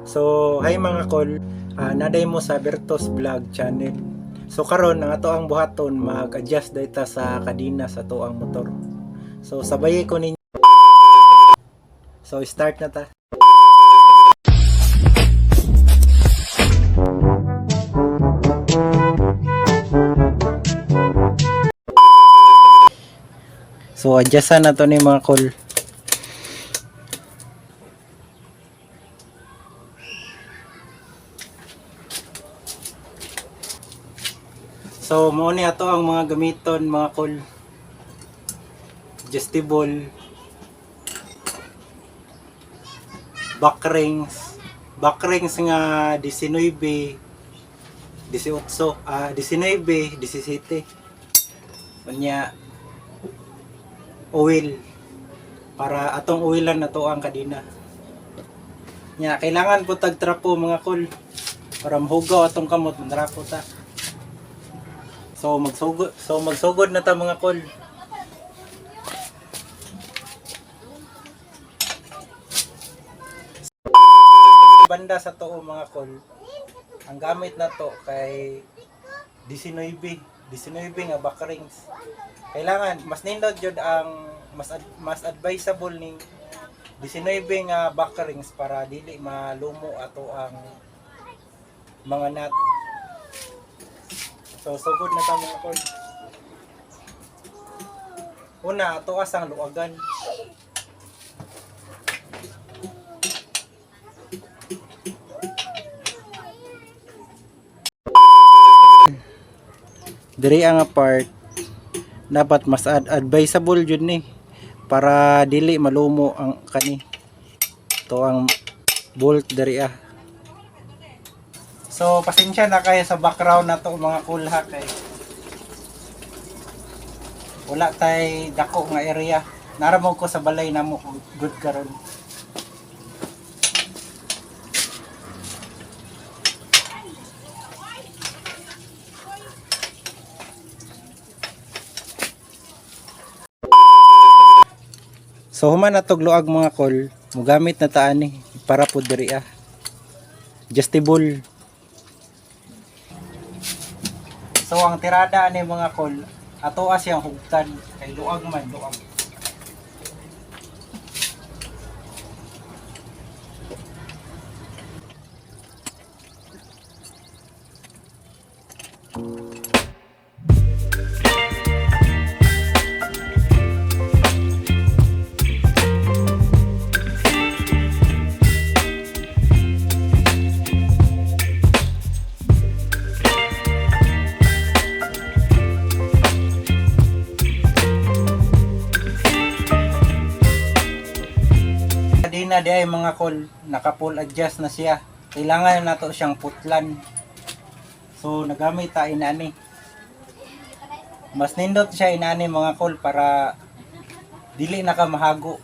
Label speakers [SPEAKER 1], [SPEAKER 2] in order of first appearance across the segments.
[SPEAKER 1] So, hi mga kol, naday mo sa Bertos Vlog channel. So karon ang ato ang buhaton mag-adjust data sa kadina sa ato ang motor. So sabay ko ninyo. So start na ta. So adjustan na to ni mga kol. So mo ni ato ang mga gamiton mga kol. Adjustable back rings nga 19, 18, 19, 17. Kanya oil para atong oilan na to ang kadina. Nya kailangan po tag trapo mga kol para mahugaw atong kamot mandrapo ta. So magsugod na ta mga kol. Banda sa to mga kol. Ang gamit na to kay 19 nga back rings. Kailangan mas nindot jud ang mas advisable ning 19 nga back rings para dili malumo ato ang mga nut. So sugod na ta mga kol. Una ato asang luagan. Diri ang part dapat mas advisable jud ni para dili malumo ang kani to ang bolt diri ah. So pasensya na kayo sa background na to mga kulha kay wala tay dako nga area. Naramog ko sa balay namo good karon. So human na tog luag mga kol, mugamit na taan ni para po diri ah. Adjustable. So ang tirada ani mga kol, ato siyang hugtan kay luag man luag. Na di ay mga kol, naka full adjust na siya. Kailangan na to siyang putlan. So nagamit ta inani. Mas nindot siya inani mga kol para dili na ka mahago.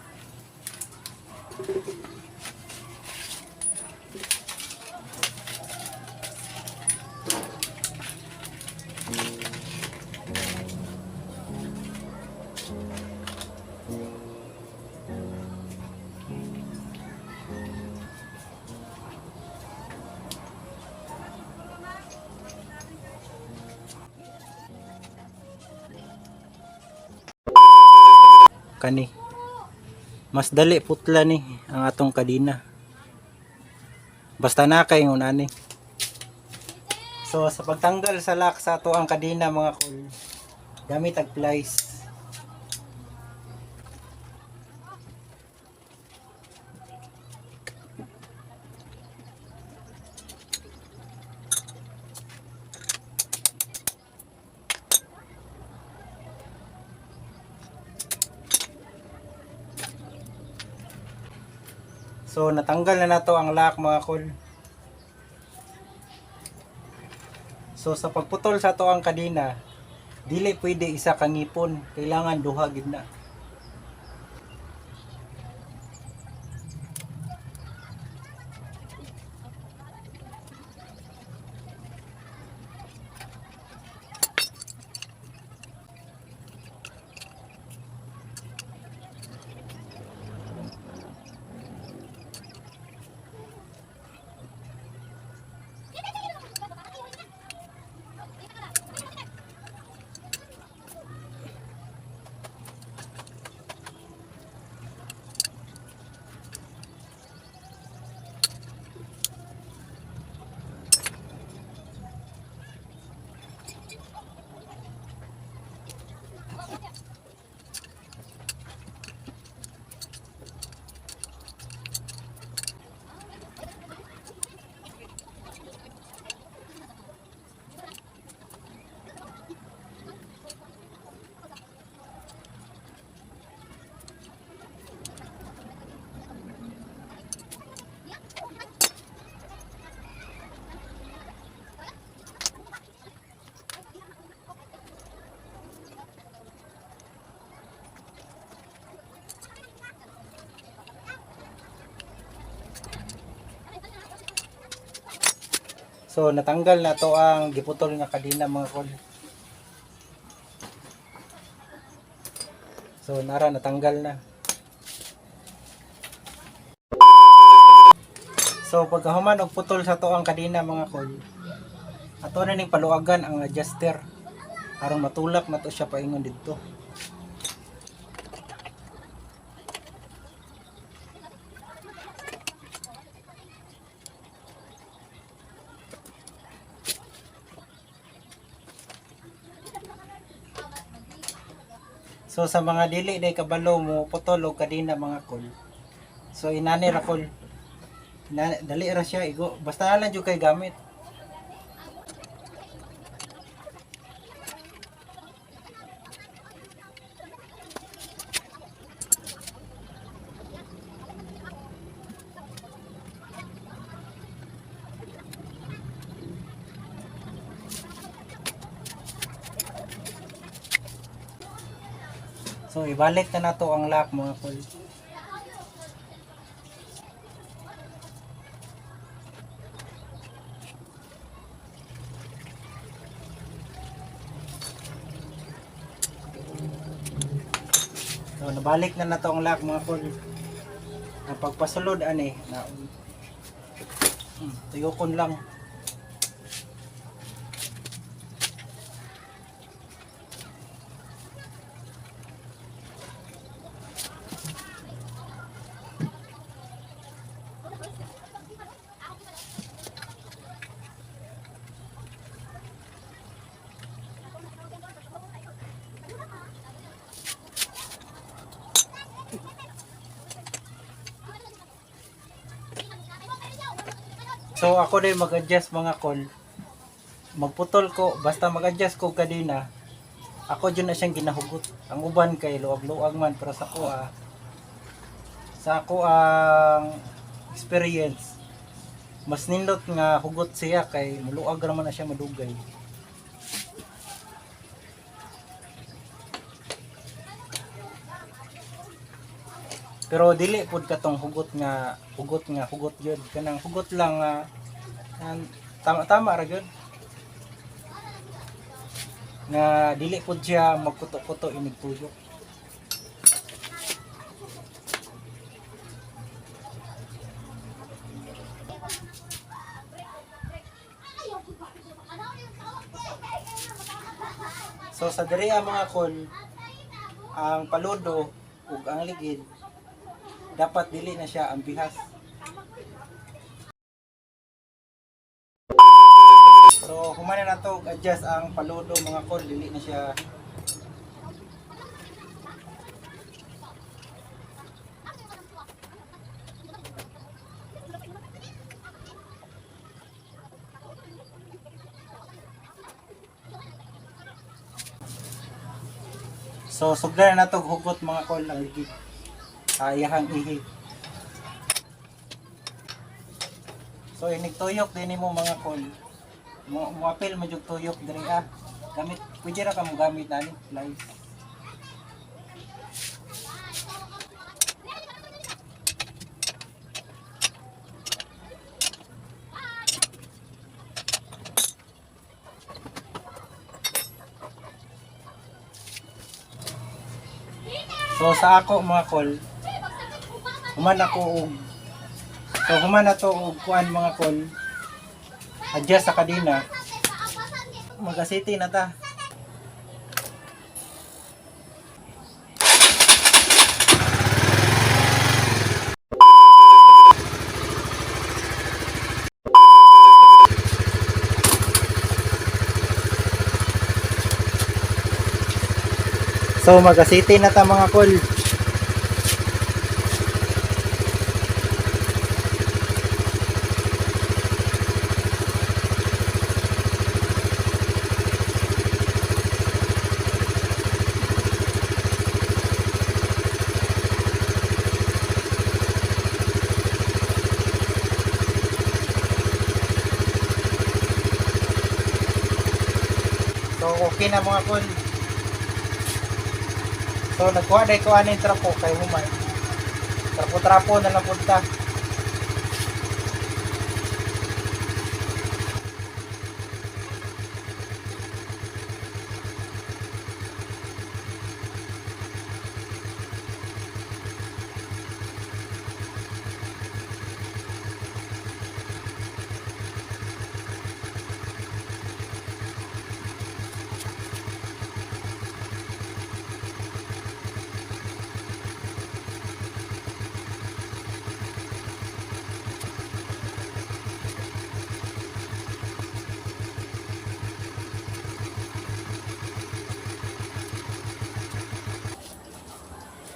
[SPEAKER 1] Kani mas dali putla ni ang atong kadina basta na kay ngunani. So sa pagtanggal sa lock sa ato ang kadina mga kol, gamit ang plies. So natanggal na nato ang lock mga kol. So sa pagputol sa to ang kadina, dili pwede isa ka ngipon, kailangan duha gid na. So natanggal na to ang giputol nga kadina mga kol. So nara natanggal na. So pagkahuman og putol sa to ang kadina mga kol, ato na ning paluagan ang adjuster aron matulak na to siya paingon didto. So sa mga dili day kabalo mo putol og kadina mga kol. So inani ra kol. Dali ra siya igo. Basta na lang jud kay gamit. So ibalik na nato ang lock mga kol. So nabalik na nato ang lock mga kol. Ang pagpasulod ani na tuyokon lang. So ako din mag-adjust mga kol. Magputol ko, basta mag-adjust ko kadina. Ako dyan na siyang ginahugot. Ang uban kay luag-luag man, pero sa ako ang experience, mas nindot nga hugot siya kay maluag naman na siya madugay. Pero dili pud katong hugot yun. Kanang hugot lang tama ra gyud. Nga dili pud siya magkuto-kuto inig tuyok. So sa diriya mga kol, ang paludo ug ang ligid dapat dili na siya ang bihas. So humana na to adjust ang paludo mga kol, dili na siya. So sugdan na to hugot mga kol ang ligid. Ayahang ihi. So inig tuyok din mo mga kol. Muapil mo jud tuyok diri Gamit pwede ra ka mo gamit nani flies. So sa ako mga kol, human na to og kuan mga kol. Adjust sa kadina. Magasiti na ta. So magasiti na ta mga kol. So okay na mga kol. So nagkuha dahil ko aning trapo kay humay. Trapo-trapo na lang punta.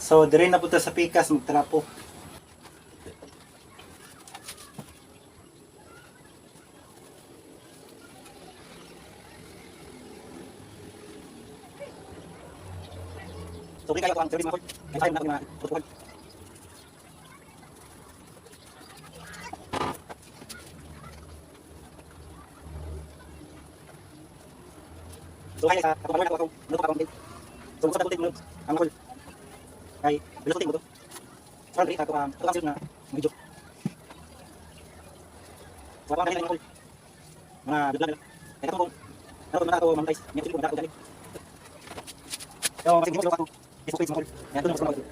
[SPEAKER 1] So dire na punta sa pikas magtrapo. So kayo ang service mga kol. Kaya tayo na ako mga tutukan. So kaya sa ako ako ano pa akong so gusto ko tingnan ang kol. Kay bilos tingnan mo to. Sorry ako ang na video. So ako ang kol. Mga dudlan nila. Kaya ako ano na ako mga guys. Niya ko na ako dali. So kasi gimo ako. Facebook page mo kol. Yan to na ko.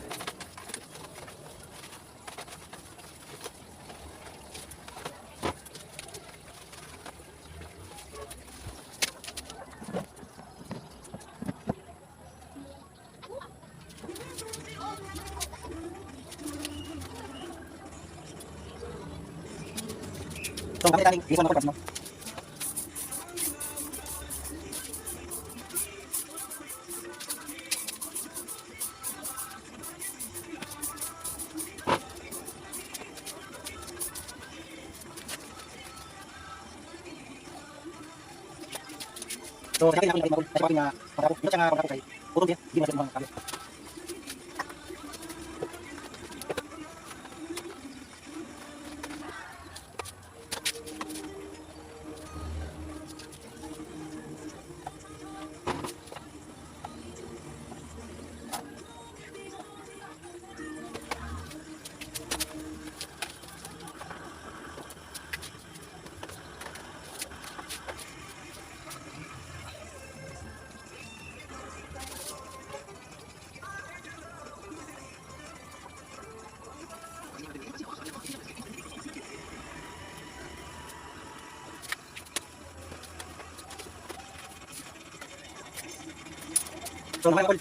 [SPEAKER 1] So, bakit tayong isa mga no? So, sa akin ako yung kasi aking pagkakot. Ito siya nga pagkakot kay putong siya. Hindi mo siya mga kabit. So, naman ako.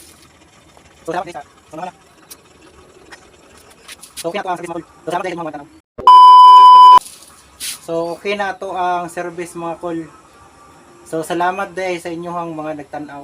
[SPEAKER 1] So, salamat din sa. So, naman na. So, okay na to ang service mga kol. So, salamat din mga tanong. So, okay na to ang service mga kol. So, salamat din sa inyong mga nagtanaw.